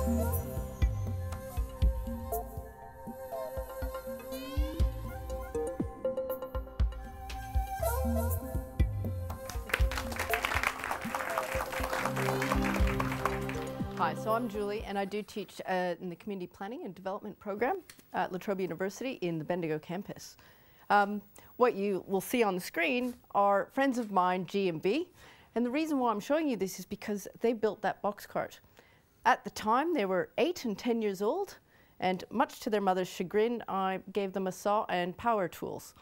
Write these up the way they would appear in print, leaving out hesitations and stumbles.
Hi, so I'm Julie, and I do teach in the Community Planning and Development Program at Trobe University in the Bendigo campus. What you will see on the screen are friends of mine, G and B, and the reason why I'm showing you this is because they built that box cart. At the time, they were 8 and 10 years old, and much to their mother's chagrin, I gave them a saw and power tools.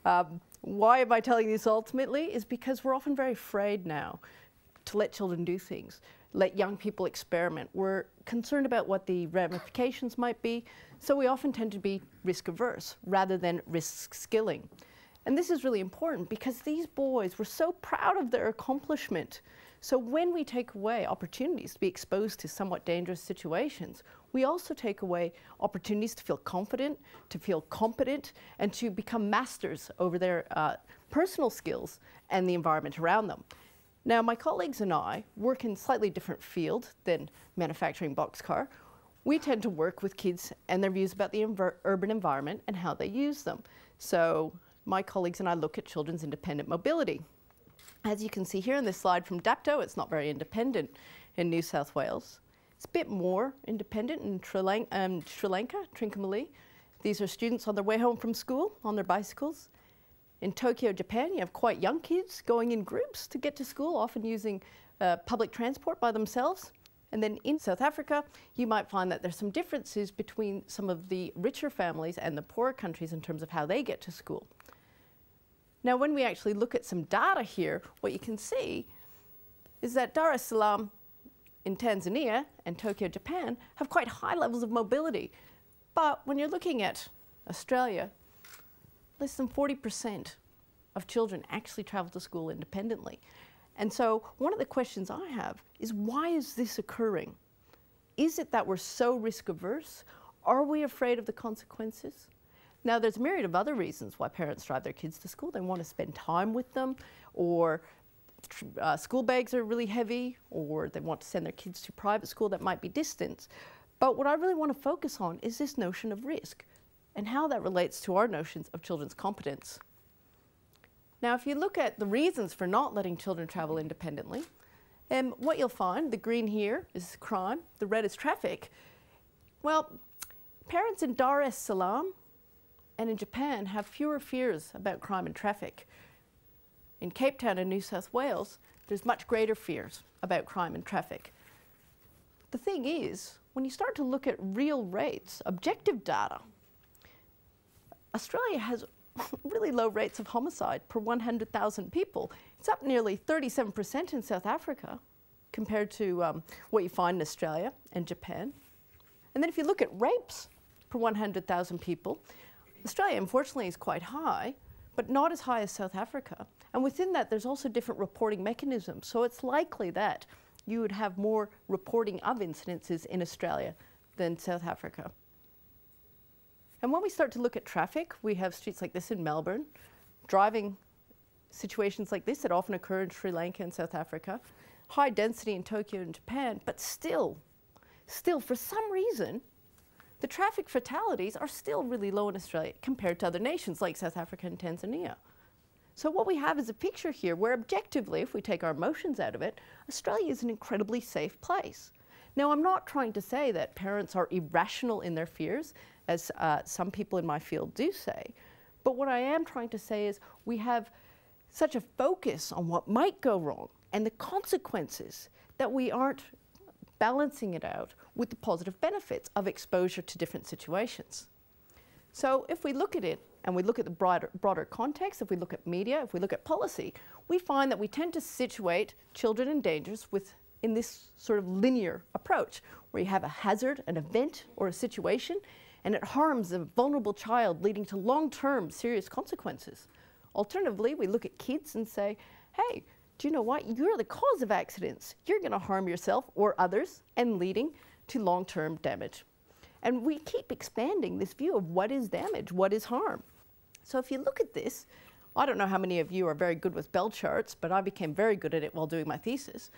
Why am I telling you this ultimately? Is because we're often very afraid now to let children do things, let young people experiment. We're concerned about what the ramifications might be, so we often tend to be risk averse rather than risk skilling. And this is really important because these boys were so proud of their accomplishment. So when we take away opportunities to be exposed to somewhat dangerous situations, we also take away opportunities to feel confident, to feel competent, and to become masters over their personal skills and the environment around them. Now, my colleagues and I work in a slightly different field than manufacturing boxcar. We tend to work with kids and their views about the urban environment and how they use them. So my colleagues and I look at children's independent mobility. As you can see here in this slide from DAPTO, it's not very independent in New South Wales. It's a bit more independent in Sri Lanka, Trincomalee. These are students on their way home from school on their bicycles. In Tokyo, Japan, you have quite young kids going in groups to get to school, often using public transport by themselves. And then in South Africa, you might find that there's some differences between some of the richer families and the poorer countries in terms of how they get to school. Now, when we actually look at some data here, what you can see is that Dar es Salaam in Tanzania and Tokyo, Japan, have quite high levels of mobility. But when you're looking at Australia, less than 40% of children actually travel to school independently. And so one of the questions I have is, why is this occurring? Is it that we're so risk averse? Are we afraid of the consequences? Now, there's a myriad of other reasons why parents drive their kids to school. They want to spend time with them, or school bags are really heavy, or they want to send their kids to private school that might be distant. But what I really want to focus on is this notion of risk and how that relates to our notions of children's competence. Now, if you look at the reasons for not letting children travel independently, what you'll find, the green here is crime, the red is traffic. Well, parents in Dar es Salaam and in Japan have fewer fears about crime and traffic. In Cape Town and New South Wales, there's much greater fears about crime and traffic. The thing is, when you start to look at real rates, objective data, Australia has really low rates of homicide per 100,000 people. It's up nearly 37% in South Africa compared to what you find in Australia and Japan. And then if you look at rapes per 100,000 people, Australia unfortunately is quite high, but not as high as South Africa. And within that, there's also different reporting mechanisms. So it's likely that you would have more reporting of incidences in Australia than South Africa. And when we start to look at traffic, we have streets like this in Melbourne, driving situations like this that often occur in Sri Lanka and South Africa, high density in Tokyo and Japan, but still, for some reason, the traffic fatalities are still really low in Australia compared to other nations like South Africa and Tanzania. So what we have is a picture here where objectively, if we take our emotions out of it, Australia is an incredibly safe place. Now, I'm not trying to say that parents are irrational in their fears, as some people in my field do say. But what I am trying to say is we have such a focus on what might go wrong and the consequences that we aren't balancing it out with the positive benefits of exposure to different situations. So if we look at it and we look at the broader context, if we look at media, if we look at policy, we find that we tend to situate children in dangers in this sort of linear approach, where you have a hazard, an event, or a situation, and it harms a vulnerable child, leading to long-term serious consequences. Alternatively, we look at kids and say, hey, do you know what? You're the cause of accidents. You're going to harm yourself or others, and leading to long-term damage. And we keep expanding this view of what is damage, what is harm. So if you look at this, I don't know how many of you are very good with bell charts, but I became very good at it while doing my thesis.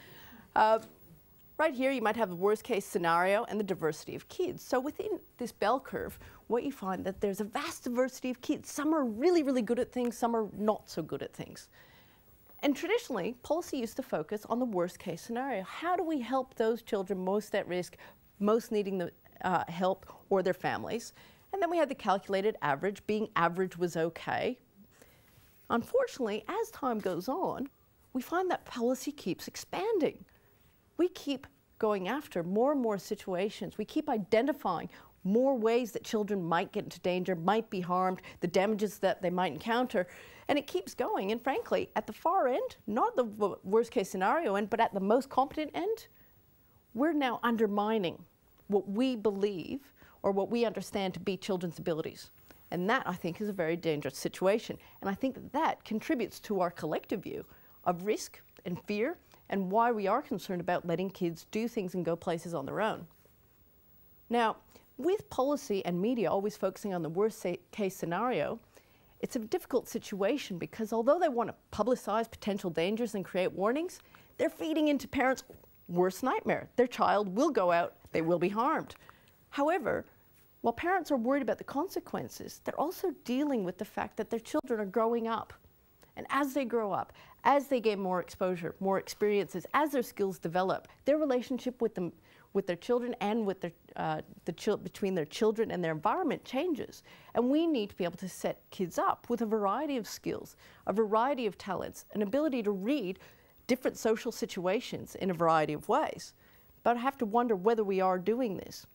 Right here, you might have the worst case scenario and the diversity of kids. So within this bell curve, what you find that there's a vast diversity of kids. Some are really, really good at things, some are not so good at things. And traditionally, policy used to focus on the worst case scenario. How do we help those children most at risk, most needing the help, or their families? And then we had the calculated average, being average was okay. Unfortunately, as time goes on, we find that policy keeps expanding. We keep going after more and more situations. We keep identifying more ways that children might get into danger, might be harmed, the damages that they might encounter, and it keeps going. And frankly, at the far end, not the worst case scenario end, but at the most competent end, we're now undermining what we believe or what we understand to be children's abilities. And that, I think, is a very dangerous situation. And I think that that contributes to our collective view of risk and fear and why we are concerned about letting kids do things and go places on their own. Now, with policy and media always focusing on the worst case scenario, it's a difficult situation because although they want to publicize potential dangers and create warnings, they're feeding into parents' worst nightmare. Their child will go out, they will be harmed. However, while parents are worried about the consequences, they're also dealing with the fact that their children are growing up. And as they grow up, as they gain more exposure, more experiences, as their skills develop, their relationship with their children and with between their children and their environment changes. And we need to be able to set kids up with a variety of skills, a variety of talents, an ability to read different social situations in a variety of ways. But I have to wonder whether we are doing this.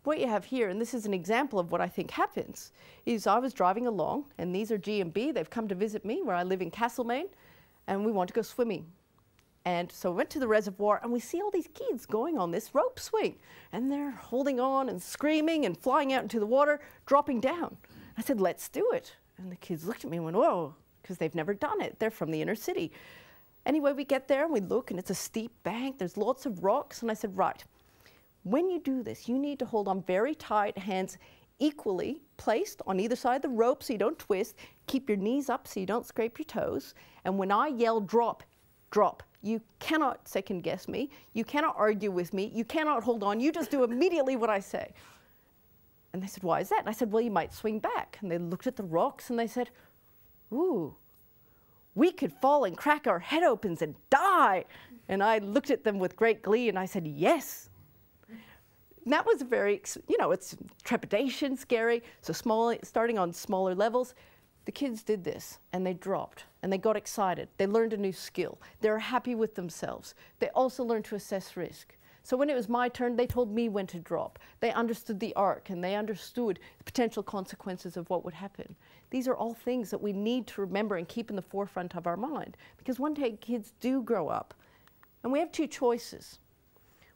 What you have here, and this is an example of what I think happens, is I was driving along, and these are G&B. They've come to visit me where I live in Castlemaine, and we want to go swimming. And so we went to the reservoir, and we see all these kids going on this rope swing, and they're holding on and screaming and flying out into the water, dropping down. I said, let's do it. And the kids looked at me and went, whoa, because they've never done it. They're from the inner city. Anyway, we get there, and we look, and it's a steep bank. There's lots of rocks, and I said, right. When you do this, you need to hold on very tight, hands equally placed on either side of the rope so you don't twist. Keep your knees up so you don't scrape your toes. And when I yell drop, drop. You cannot second guess me. You cannot argue with me. You cannot hold on. You just do immediately what I say. And they said, why is that? And I said, well, you might swing back. And they looked at the rocks and they said, ooh, we could fall and crack our head opens and die. And I looked at them with great glee and I said, yes. And that was very, it's trepidation, scary, so starting on smaller levels. The kids did this, and they dropped, and they got excited. They learned a new skill. They were happy with themselves. They also learned to assess risk. So when it was my turn, they told me when to drop. They understood the arc, and they understood the potential consequences of what would happen. These are all things that we need to remember and keep in the forefront of our mind, because one day kids do grow up, and we have two choices.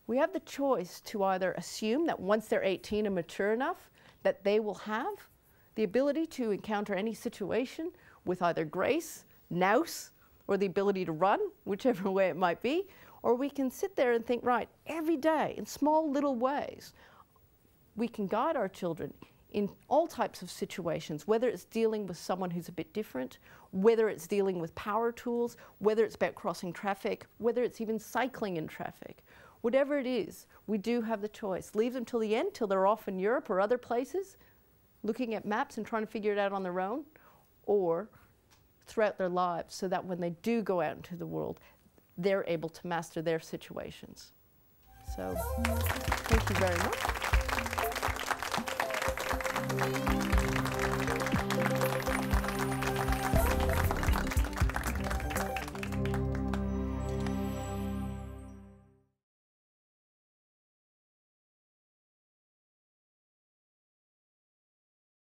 We have the choice to either assume that once they're 18 and mature enough, that they will have the ability to encounter any situation with either grace, nous, or the ability to run, whichever way it might be, or we can sit there and think, right, every day in small little ways, we can guide our children in all types of situations, whether it's dealing with someone who's a bit different, whether it's dealing with power tools, whether it's about crossing traffic, whether it's even cycling in traffic. Whatever it is, we do have the choice. Leave them till the end, till they're off in Europe or other places, looking at maps and trying to figure it out on their own, or throughout their lives so that when they do go out into the world, they're able to master their situations. So, thank you very much.